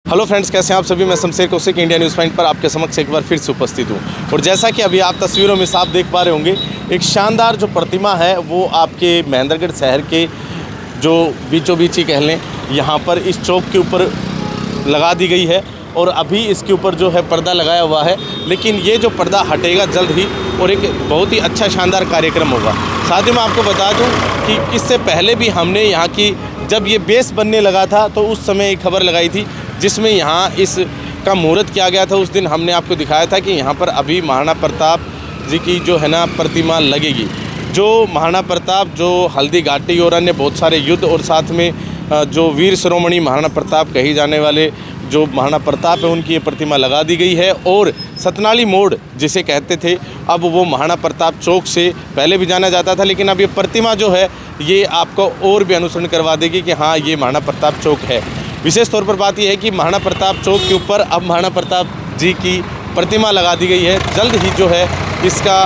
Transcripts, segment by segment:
Hello friends, कैसे हैं आप सभी। मैं Shamsher Kaushik India news point पर आपके समक्ष एक बार फिर से उपस्थित हूं। और जैसा कि अभी आप तस्वीरों में साफ देख पा रहे होंगे, एक शानदार जो प्रतिमा है वो आपके महेंद्रगढ़ शहर के जो बीचों बीच ही कह लें, यहाँ पर इस चौक के ऊपर लगा दी गई है। और अभी इसके ऊपर जो है पर्दा लगाया हुआ है, लेकिन ये जो पर्दा हटेगा जल्द ही और एक बहुत ही अच्छा शानदार कार्यक्रम होगा। साथ ही मैं आपको बता दूं कि इससे पहले भी हमने यहाँ की जब ये बेस बनने लगा था तो उस समय एक खबर लगाई थी जिसमें यहाँ इसका मुहूर्त किया गया था। उस दिन हमने आपको दिखाया था कि यहाँ पर अभी महाराणा प्रताप जी की जो है ना प्रतिमा लगेगी। जो महाराणा प्रताप जो हल्दी घाटी और अन्य बहुत सारे युद्ध और साथ में जो वीर शिरोमणि महाराणा प्रताप कही जाने वाले जो महाराणा प्रताप है उनकी ये प्रतिमा लगा दी गई है। और सतनाली मोड़ जिसे कहते थे, अब वो महाराणा प्रताप चौक से पहले भी जाना जाता था, लेकिन अब ये प्रतिमा जो है ये आपको और भी अनुसरण करवा देगी कि हाँ ये महाराणा प्रताप चौक है। विशेष तौर पर बात यह है कि महाराणा प्रताप चौक के ऊपर अब महाराणा प्रताप जी की प्रतिमा लगा दी गई है। जल्द ही जो है इसका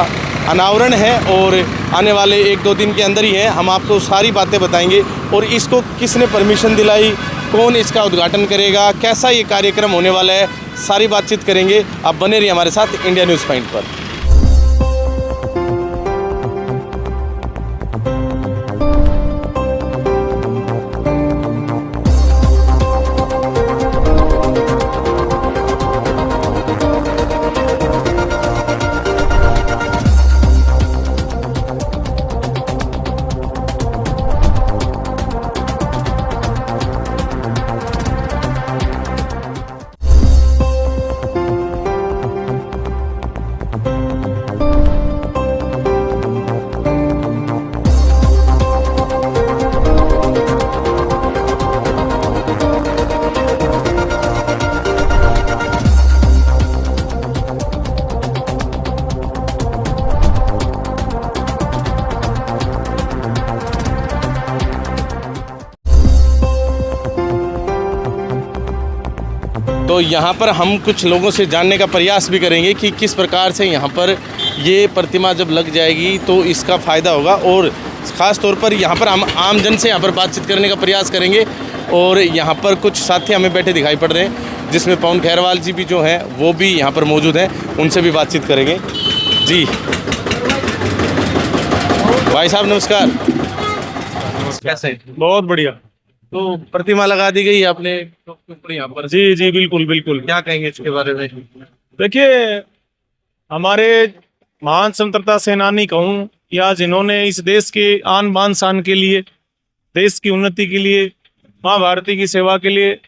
अनावरण है और आने वाले 1-2 दिन के अंदर ही है। हम आपको सारी बातें बताएंगे और इसको किसने परमिशन दिलाई, कौन इसका उद्घाटन करेगा, कैसा ये कार्यक्रम होने वाला है, सारी बातचीत करेंगे। आप बने रहिए हमारे साथ इंडिया न्यूज़ पॉइंट पर। तो यहाँ पर हम कुछ लोगों से जानने का प्रयास भी करेंगे कि किस प्रकार से यहाँ पर ये प्रतिमा जब लग जाएगी तो इसका फ़ायदा होगा। और ख़ास तौर पर यहाँ पर हम आम जन से यहाँ पर बातचीत करने का प्रयास करेंगे। और यहाँ पर कुछ साथी हमें बैठे दिखाई पड़ रहे हैं, जिसमें पवन खैरवाल जी भी जो हैं वो भी यहाँ पर मौजूद हैं, उनसे भी बातचीत करेंगे। जी भाई साहब नमस्कार। कैसे? बहुत बढ़िया। तो प्रतिमा लगा दी गई आपने यहाँ पर। जी जी बिल्कुल बिल्कुल। क्या कहेंगे इसके बारे में? देखिए, हमारे महान स्वतंत्रता सेनानी कहूँ या जिन्होंने इस देश के आन बान शान के लिए, देश की उन्नति के लिए, माँ भारती की सेवा के लिए,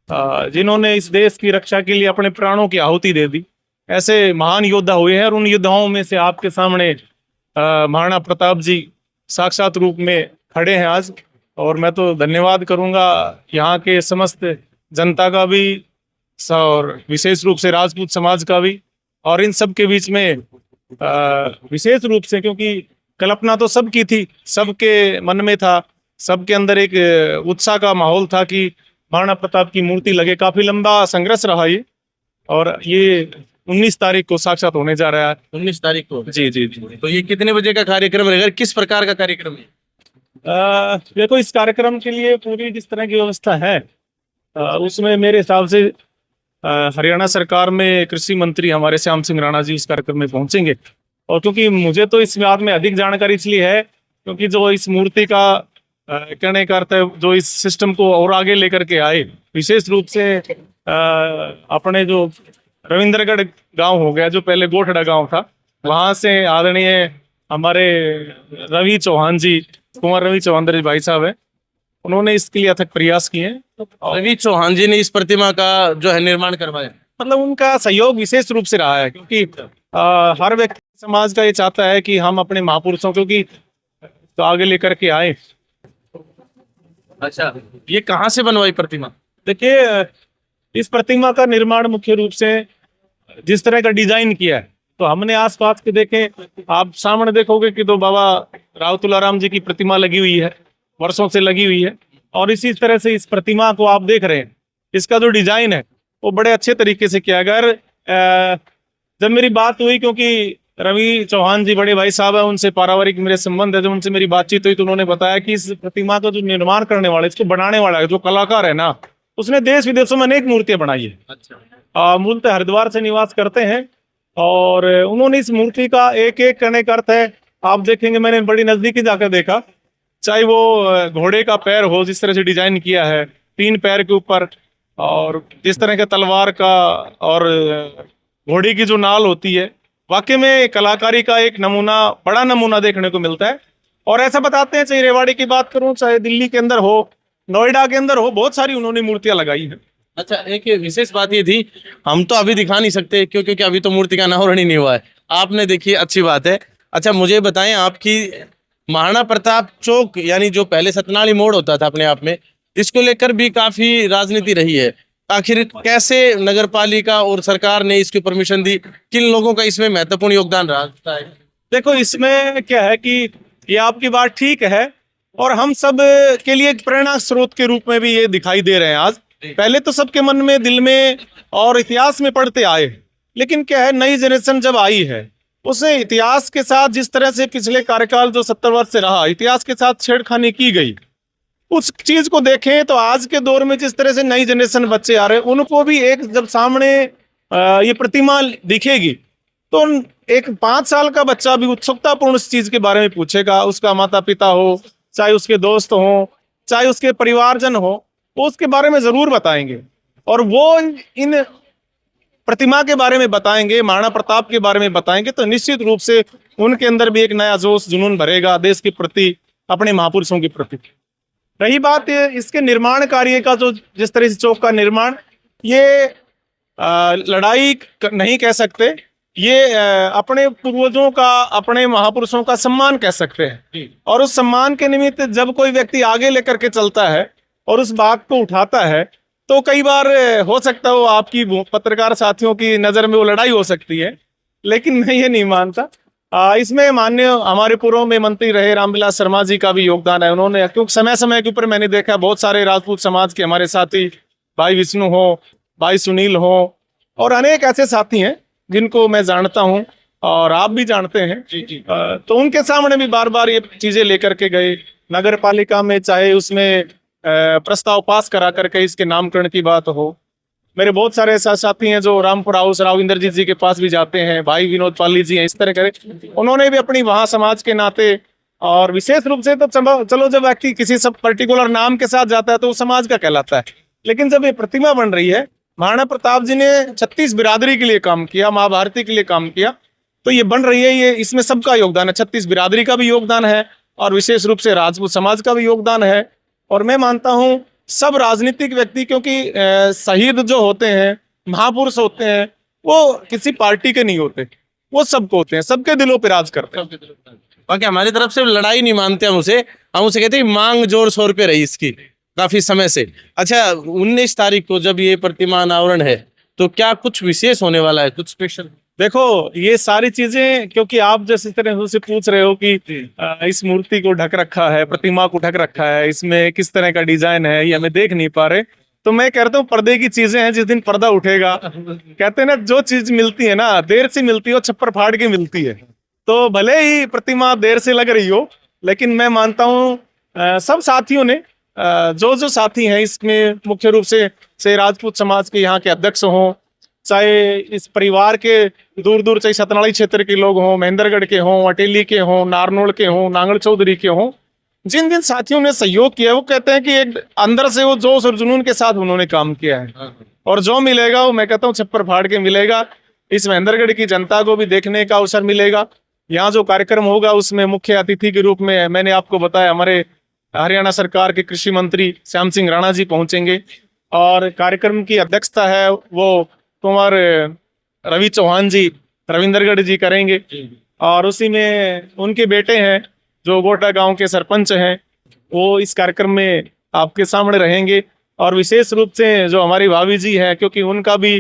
जिन्होंने इस देश की रक्षा के लिए अपने प्राणों की आहुति दे दी, ऐसे महान योद्धा हुए हैं। और उन योद्धाओं में से आपके सामने महाराणा प्रताप जी साक्षात रूप में खड़े हैं आज। और मैं तो धन्यवाद करूंगा यहाँ के समस्त जनता का भी और विशेष रूप से राजपूत समाज का भी। और इन सब के बीच में विशेष रूप से, क्योंकि कल्पना तो सबकी थी, सबके मन में था, सबके अंदर एक उत्साह का माहौल था कि महाराणा प्रताप की मूर्ति लगे। काफी लंबा संघर्ष रहा ये, और ये 19 तारीख को साक्षात होने जा रहा है। 19 तारीख को? जी जी जी। तो ये कितने बजे का कार्यक्रम रहेगा, किस प्रकार का कार्यक्रम है? देखो, इस कार्यक्रम के लिए पूरी जिस तरह की व्यवस्था है उसमें मेरे हिसाब से हरियाणा सरकार में कृषि मंत्री हमारे श्याम सिंह राणा जी इस कार्यक्रम में पहुंचेंगे। और क्योंकि मुझे तो इस बात में अधिक जानकारी इसलिए है क्योंकि जो इस मूर्ति का कहने का अर्थ है, जो इस सिस्टम को और आगे लेकर के आए, विशेष रूप से अपने जो रविंद्रगढ़ गांव हो गया, जो पहले गोठड़ा गांव था, वहां से आदरणीय हमारे रवि चौहान जी, कुमार रवि चौहान भाई साहब है, उन्होंने इसके लिए अथक प्रयास किए हैं। रवि चौहान जी ने इस प्रतिमा का जो है निर्माण करवाया, मतलब उनका सहयोग विशेष रूप से रहा है, क्योंकि हर व्यक्ति समाज का ये चाहता है कि हम अपने महापुरुषों को की तो आगे लेकर के आए। अच्छा, ये कहाँ से बनवाई प्रतिमा? देखिए, इस प्रतिमा का निर्माण मुख्य रूप से जिस तरह का डिजाइन किया है, तो हमने आसपास के देखे, आप सामने देखोगे कि तो बाबा राव तुलाराम जी की प्रतिमा लगी हुई है, वर्षों से लगी हुई है। और इसी तरह से इस प्रतिमा को आप देख रहे हैं, इसका जो डिजाइन है वो बड़े अच्छे तरीके से किया गया। जब मेरी बात हुई, क्योंकि रवि चौहान जी बड़े भाई साहब है, उनसे पारिवारिक मेरे संबंध है, जब उनसे मेरी बातचीत हुई तो उन्होंने बताया कि इस प्रतिमा का जो निर्माण करने वाला, इसको बनाने वाला जो कलाकार है ना, उसने देश विदेशों में अनेक मूर्तियां बनाई है। अच्छा। मूलतः हरिद्वार से निवास करते हैं और उन्होंने इस मूर्ति का एक एक करने का अर्थ है, आप देखेंगे, मैंने बड़ी नजदीकी जाकर देखा, चाहे वो घोड़े का पैर हो, जिस तरह से डिजाइन किया है 3 पैर के ऊपर, और जिस तरह के तलवार का, और घोड़ी की जो नाल होती है, वाकई में कलाकारी का एक नमूना, बड़ा नमूना देखने को मिलता है। और ऐसा बताते हैं, चाहे रेवाड़ी की बात करूं, चाहे दिल्ली के अंदर हो, नोएडा के अंदर हो, बहुत सारी उन्होंने मूर्तियां लगाई हैं। अच्छा, एक विशेष बात ये थी, हम तो अभी दिखा नहीं सकते क्योंकि अभी तो मूर्ति का अनावरण ही नहीं हुआ है, आपने देखी, अच्छी बात है। अच्छा, मुझे बताएं, आपकी महाराणा प्रताप चौक, यानी जो पहले सतनाली मोड़ होता था अपने आप में, इसको लेकर भी काफी राजनीति रही है। आखिर कैसे नगर पालिका और सरकार ने इसकी परमिशन दी, किन लोगों का इसमें महत्वपूर्ण योगदान रहा है? देखो, इसमें क्या है कि ये आपकी बात ठीक है, और हम सब के लिए एक प्रेरणा स्रोत के रूप में भी ये दिखाई दे रहे हैं आज। पहले तो सबके मन में, दिल में और इतिहास में पढ़ते आए, लेकिन क्या है, नई जनरेशन जब आई है, उसे इतिहास के साथ, जिस तरह से पिछले कार्यकाल जो 70 वर्ष से रहा, इतिहास के साथ छेड़खानी की गई, उस चीज को देखें तो आज के दौर में जिस तरह से नई जनरेशन बच्चे आ रहे हैं, उनको भी एक जब सामने ये प्रतिमा दिखेगी, तो एक 5 साल का बच्चा भी उत्सुकतापूर्ण इस चीज के बारे में पूछेगा। उसका माता पिता हो, चाहे उसके दोस्त हो, चाहे उसके परिवारजन हो, वो उसके बारे में जरूर बताएंगे, और वो इन प्रतिमा के बारे में बताएंगे, महाराणा प्रताप के बारे में बताएंगे, तो निश्चित रूप से उनके अंदर भी एक नया जोश, जुनून भरेगा देश के प्रति, अपने महापुरुषों के प्रति। रही बात इसके निर्माण कार्य का, जो जिस तरह से चौक का निर्माण, ये लड़ाई नहीं कह सकते, ये अपने पूर्वजों का, अपने महापुरुषों का सम्मान कह सकते हैं। और उस सम्मान के निमित्त जब कोई व्यक्ति आगे लेकर के चलता है और उस बात को उठाता है, तो कई बार हो सकता है वो आपकी पत्रकार साथियों की नजर में वो लड़ाई हो सकती है, लेकिन मैं ये नहीं मानता। इसमें माननीय हमारे पूर्व में मंत्री रहे रामविलास शर्मा जी का भी योगदान है। उन्होंने, क्योंकि समय समय के ऊपर मैंने देखा बहुत सारे राजपूत समाज के हमारे साथी, भाई विष्णु हो, भाई सुनील हो, और अनेक ऐसे साथी हैं जिनको मैं जानता हूं और आप भी जानते हैं। तो उनके सामने भी बार बार ये चीजें लेकर के गए नगर पालिका में, चाहे उसमें प्रस्ताव पास करा करके इसके नामकरण की बात हो। मेरे बहुत सारे ऐसा साथी हैं जो रामपुर हाउस राव इंद्रजीत जी के पास भी जाते हैं, भाई विनोद पाली जी हैं, इस तरह करे उन्होंने भी अपनी वहां समाज के नाते, और विशेष रूप से तो चलो जब व्यक्ति किसी सब पर्टिकुलर नाम के साथ जाता है तो वो समाज का कहलाता है, लेकिन जब ये प्रतिमा बन रही है, महाराणा प्रताप जी ने 36 बिरादरी के लिए काम किया, माँ भारती के लिए काम किया, तो ये बन रही है, ये इसमें सबका योगदान है, 36 बिरादरी का भी योगदान है, और विशेष रूप से राजपूत समाज का भी योगदान है। और मैं मानता हूँ सब राजनीतिक व्यक्ति, क्योंकि शहीद जो होते हैं, महापुरुष होते हैं, वो किसी पार्टी के नहीं होते, वो सबको होते हैं, सबके दिलों पे राज करते हैं। बाकी हमारी तरफ से लड़ाई नहीं मानते हम उसे कहते हैं मांग जोर शोर पे रही इसकी काफी समय से। अच्छा, 19 तारीख को जब ये प्रतिमा अनावरण है, तो क्या कुछ विशेष होने वाला है, कुछ स्पेशल? देखो, ये सारी चीजें, क्योंकि आप जैसे तरह से पूछ रहे हो कि इस मूर्ति को ढक रखा है, प्रतिमा को ढक रखा है, इसमें किस तरह का डिजाइन है, ये हमें देख नहीं पा रहे, तो मैं कहता हूँ पर्दे की चीजें हैं, जिस दिन पर्दा उठेगा, कहते हैं ना, जो चीज मिलती है ना देर से मिलती है, छप्पर फाड़ के मिलती है। तो भले ही प्रतिमा देर से लग रही हो, लेकिन मैं मानता हूँ सब साथियों ने, जो साथी हैं इसमें, मुख्य रूप से राजपूत समाज के यहाँ के अध्यक्ष हों, चाहे इस परिवार के दूर दूर, चाहे सतनाड़ी क्षेत्र के लोग हों, महेंद्रगढ़ के हों, अटेली के हों, नारनौल के हों, नांगल चौधरी के हों, जिन जिन साथियों ने सहयोग किया, वो कहते हैं कि एक अंदर से वो जोश और जुनून के साथ उन्होंने काम किया है, और जो मिलेगा वो मैं कहता हूँ छप्पर फाड़ के मिलेगा। इस महेंद्रगढ़ की जनता को भी देखने का अवसर मिलेगा। यहाँ जो कार्यक्रम होगा उसमें मुख्य अतिथि के रूप में मैंने आपको बताया, हमारे हरियाणा सरकार के कृषि मंत्री श्याम सिंह राणा जी पहुंचेंगे, और कार्यक्रम की अध्यक्षता है वो कुमार रवि चौहान जी, रविंद्रगढ़ जी करेंगे, और उसी में उनके बेटे हैं जो गोटा गांव के सरपंच हैं, वो इस कार्यक्रम में आपके सामने रहेंगे। और विशेष रूप से जो हमारी भाभी जी है, क्योंकि उनका भी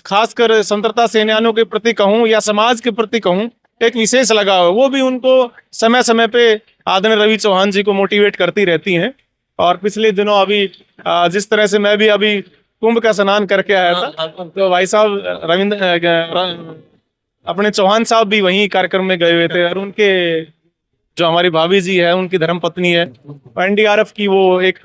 खासकर स्वतंत्रता सेनानियों के प्रति कहूँ या समाज के प्रति कहूँ एक विशेष लगाव है, वो भी उनको समय समय पे आदरणीय रवि चौहान जी को मोटिवेट करती रहती हैं। और पिछले दिनों अभी जिस तरह से मैं भी अभी कुंभ का स्नान करके आया था, तो भाई साहब अपने चौहान साहब भी वहीं कार्यक्रम में गए हुए थे, और उनके जो हमारी भाभी जी है, उनकी धर्मपत्नी है, एनडीआरएफ की वो एक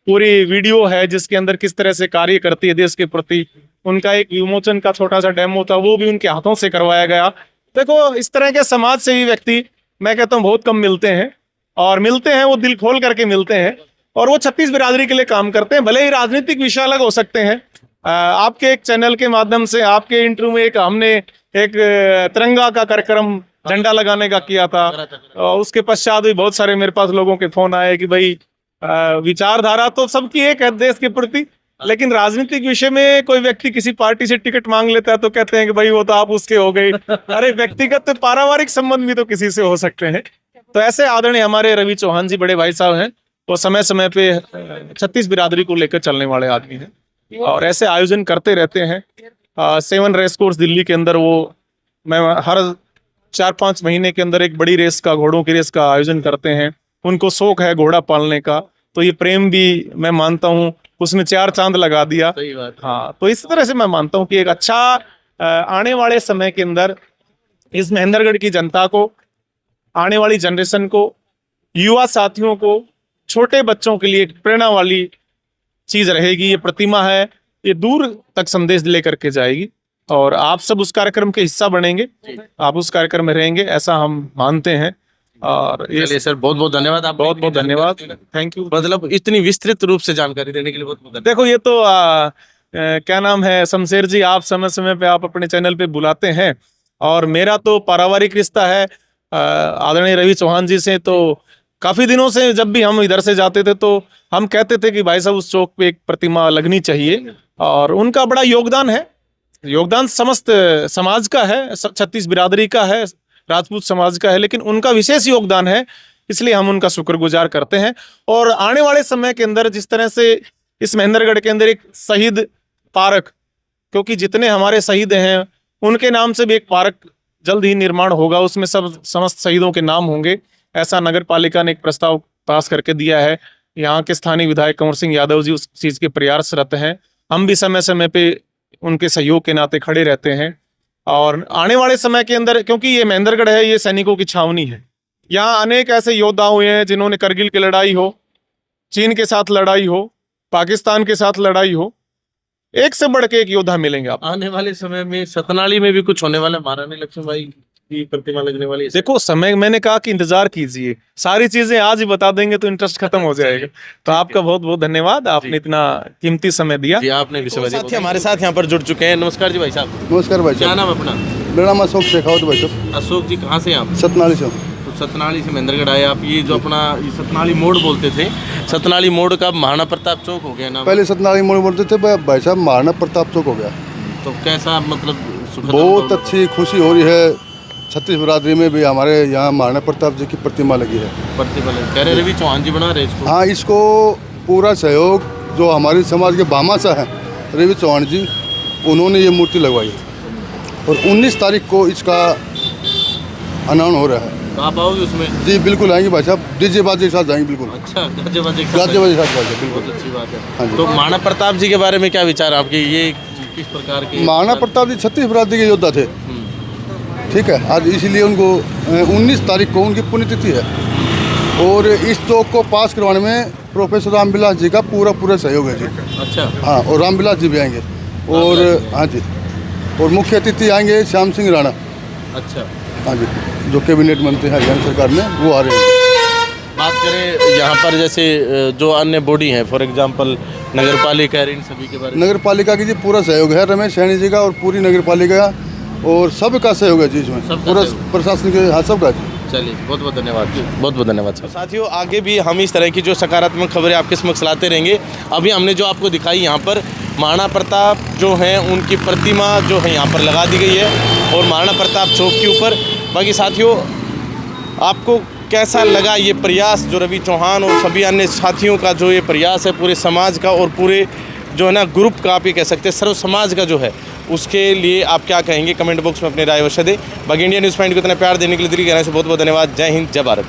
पूरी वीडियो है जिसके अंदर किस तरह से कार्य करती है देश के प्रति, उनका एक विमोचन का छोटा सा डेमो था, वो भी उनके हाथों से करवाया गया। देखो, इस तरह के समाज सेवी व्यक्ति मैं कहता हूँ बहुत कम मिलते हैं, और मिलते हैं वो दिल खोल करके मिलते हैं, और वो छत्तीस बिरादरी के लिए काम करते हैं। भले ही राजनीतिक विषय अलग हो सकते हैं। आपके एक चैनल के माध्यम से, आपके इंटरव्यू में हमने एक तिरंगा का कार्यक्रम झंडा लगाने का किया था, और उसके पश्चात भी बहुत सारे मेरे पास लोगों के फोन आए कि भाई विचारधारा तो सबकी एक है देश के प्रति, लेकिन राजनीतिक विषय में कोई व्यक्ति किसी पार्टी से टिकट मांग लेता है तो कहते हैं कि भाई वो तो आप उसके हो गए। अरे व्यक्तिगत पारिवारिक संबंध भी तो किसी से हो सकते हैं। तो ऐसे आदरणीय हमारे रवि चौहान जी बड़े भाई साहब हैं, वो समय समय पे छत्तीस बिरादरी को लेकर चलने वाले आदमी हैं और ऐसे आयोजन करते रहते हैं। 7 रेस कोर्स दिल्ली के अंदर वो मैं हर 4-5 महीने के अंदर एक बड़ी रेस का, घोड़ों की रेस का आयोजन करते हैं। उनको शौक है घोड़ा पालने का, तो ये प्रेम भी मैं मानता हूँ उसमें 4 चांद लगा दिया। सही बात है। हाँ, तो इस तरह से मैं मानता हूँ कि एक अच्छा आने वाले समय के अंदर इस महेंद्रगढ़ की जनता को, आने वाली जनरेशन को, युवा साथियों को, छोटे बच्चों के लिए एक प्रेरणा वाली चीज रहेगी। ये प्रतिमा है, ये दूर तक संदेश लेकर के जाएगी, और आप सब उस कार्यक्रम के हिस्सा बनेंगे, आप उस कार्यक्रम में रहेंगे, ऐसा हम मानते हैं। और चलिए सर, बहुत बहुत धन्यवाद। आप बहुत बहुत धन्यवाद, थैंक यू। मतलब इतनी विस्तृत रूप से जानकारी देने के लिए बहुत बहुत धन्यवाद। देखो, ये तो क्या नाम है शमशेर जी, आप समय समय पे आप अपने चैनल पे बुलाते हैं, और मेरा तो पारिवारिक रिश्ता है आदरणीय रवि चौहान जी से। तो काफी दिनों से जब भी हम इधर से जाते थे तो हम कहते थे कि भाई साहब उस चौक पे एक प्रतिमा लगनी चाहिए, और उनका बड़ा योगदान है। योगदान समस्त समाज का है, छत्तीस बिरादरी का है, राजपूत समाज का है, लेकिन उनका विशेष योगदान है, इसलिए हम उनका शुक्रगुजार करते हैं। और आने वाले समय के अंदर जिस तरह से इस महेंद्रगढ़ के अंदर एक शहीद पार्क, क्योंकि जितने हमारे शहीद हैं उनके नाम से भी एक पार्क जल्द ही निर्माण होगा, उसमें सब समस्त शहीदों के नाम होंगे, ऐसा नगर पालिका ने एक प्रस्ताव पास करके दिया है। यहाँ के स्थानीय विधायक कंवर सिंह यादव जी उस चीज के प्रयासरत हैं। हम भी समय समय पे उनके सहयोग के नाते खड़े रहते हैं। और आने वाले समय के अंदर, क्योंकि ये महेंद्रगढ़ है, ये सैनिकों की छावनी है, यहाँ अनेक ऐसे योद्धा हुए हैं जिन्होंने करगिल की लड़ाई हो, चीन के साथ लड़ाई हो, पाकिस्तान के साथ लड़ाई हो, एक से बढ़ के एक योद्धा मिलेंगे आप। आने वाले समय में सतनाली में भी कुछ होने वाला, महारानी लक्ष्मीबाई की प्रतिमा लगने वाली है। देखो, समय मैंने कहा कि इंतजार कीजिए, सारी चीजें आज ही बता देंगे तो इंटरेस्ट खत्म हो जाएगा। तो आपका बहुत बहुत धन्यवाद, आपने इतना कीमती समय दिया। जी, आपने भी समय दिया। हमारे साथ यहाँ पर जुड़ चुके हैं। नमस्कार जी भाई साहब। नमस्कार भाई क्या साहब, नाम अपना? मेरा नाम अशोक शेखावत भाई साहब, अशोक जी, कहाँ से आप? सतनाली से। तो सतनाली से महेंद्रगढ़ आए आप। ये जो अपना ये सतनाली मोड़ बोलते थे, सतनाली मोड़ का महाराणा प्रताप चौक हो गया नाम? पहले सतनाली मोड़ बोलते थे, भाई साहब महाराणा प्रताप चौक हो गया। तो कैसा, मतलब सुखद बहुत अनुभव? अच्छी खुशी हो रही है। छत्तीस बिरादरी में भी हमारे यहाँ महाराणा प्रताप जी की प्रतिमा लगी है। प्रतिमा लगी। कह रहे रवि चौहान जी बना रहे इसको? हाँ, इसको पूरा सहयोग जो हमारी समाज के भामाशाह हैं रवि चौहान जी, उन्होंने ये मूर्ति लगवाई है, और 19 तारीख को इसका अनाउंस हो रहा है। तो आप आओगे उसमें? जी बिल्कुल आएंगे भाई साहब, डीजे बाजे के साथ जाएंगे। बिल्कुल अच्छा, गाजे बाजे के साथ गाजे बाजे के साथ जाएंगे, बिल्कुल। बहुत अच्छी बात हाँ है। जी। तो महाराणा प्रताप जी के बारे में क्या विचार है आपके? ये किस प्रकार के? महाराणा प्रताप जी छत्तीस बिरादरी के योद्धा थे, ठीक है। आज इसीलिए उनको 19 तारीख को उनकी पुण्यतिथि है, और इस चौक को पास करवाने में प्रोफेसर रामविलास जी का पूरा सहयोग है जी। अच्छा। हाँ, और रामविलास जी भी आएंगे, और हाँ जी, और मुख्य अतिथि आएंगे श्याम सिंह राणा। अच्छा। हाँ जी, जो कैबिनेट मंत्री हैं हरियाणा सरकार में, वो आ रहे हैं। बात करें यहाँ पर जैसे जो अन्य बॉडी हैं, फॉर एग्जांपल नगर पालिका, इन सभी के बारे में? नगर पालिका की जी पूरा सहयोग है, रमेश सैनी जी का और पूरी नगर पालिका का, और सबका सहयोग है जी इसमें, पूरा प्रशासन के। हाँ, सबका जी। चलिए, बहुत बहुत धन्यवाद, बहुत बहुत धन्यवाद सर। साथियों, आगे भी हम इस तरह की जो सकारात्मक खबरें आपके समक्ष लाते रहेंगे। अभी हमने जो आपको दिखाई, यहाँ पर महाराणा प्रताप जो हैं उनकी प्रतिमा जो है यहाँ पर लगा दी गई है, और महाराणा प्रताप चौक के ऊपर। बाकी साथियों, आपको कैसा लगा ये प्रयास जो रवि चौहान और सभी अन्य साथियों का जो ये प्रयास है, पूरे समाज का और पूरे जो है ना ग्रुप का, आप ये कह सकते हैं सर्व समाज का जो है, उसके लिए आप क्या कहेंगे? कमेंट बॉक्स में अपनी राय अवश्य दें। बाकी इंडिया न्यूज़ पॉइंट को इतना प्यार देने के लिए दिल की गहराई से बहुत बहुत धन्यवाद। जय हिंद, जय भारत।